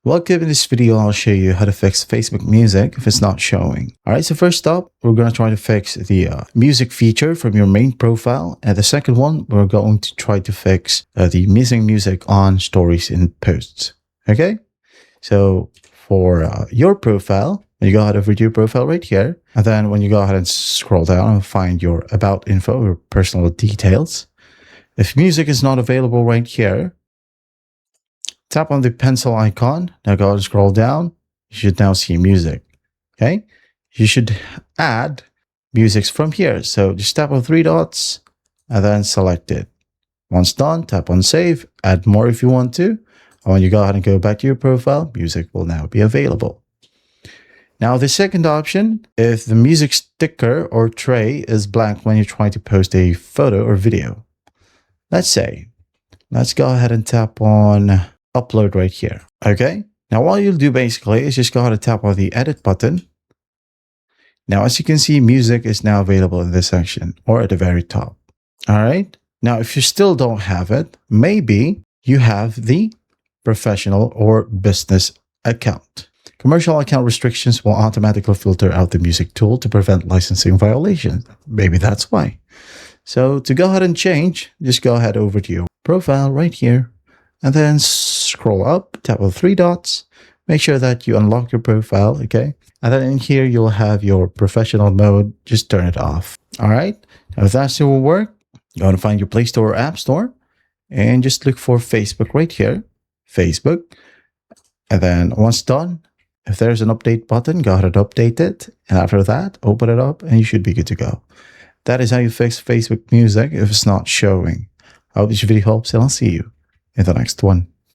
Welcome. In this video, I'll show you how to fix Facebook Music if it's not showing. Alright, so first up, we're going to try to fix the music feature from your main profile. And the second one, we're going to try to fix the missing music on stories and posts. Okay, so for your profile, you go ahead over to your profile right here. And then when you go ahead and scroll down and find your about info or personal details, if music is not available right here, tap on the pencil icon. Now go ahead and scroll down. You should now see music. Okay. You should add music from here. So just tap on three dots and then select it. Once done, tap on save, add more if you want to. And when you go ahead and go back to your profile, music will now be available. Now the second option, if the music sticker or tray is blank when you're trying to post a photo or video. Let's go ahead and tap on upload right here. Okay, now what you'll do basically is just go ahead and tap on the edit button. Now as you can see, music is now available in this section or at the very top. All right, now if you still don't have it, maybe you have the professional or business account. Commercial account restrictions will automatically filter out the music tool to prevent licensing violations. Maybe that's why. So to go ahead and change, just go ahead over to your profile right here and then scroll up, tap on three dots, make sure that you unlock your profile, okay? And then in here, you'll have your professional mode, just turn it off. All right, now if that still will work, go and find your Play Store or App Store and just look for Facebook right here, Facebook. And then once done, if there's an update button, go ahead and update it. And after that, open it up and you should be good to go. That is how you fix Facebook Music if it's not showing. I hope this video helps and I'll see you in the next one.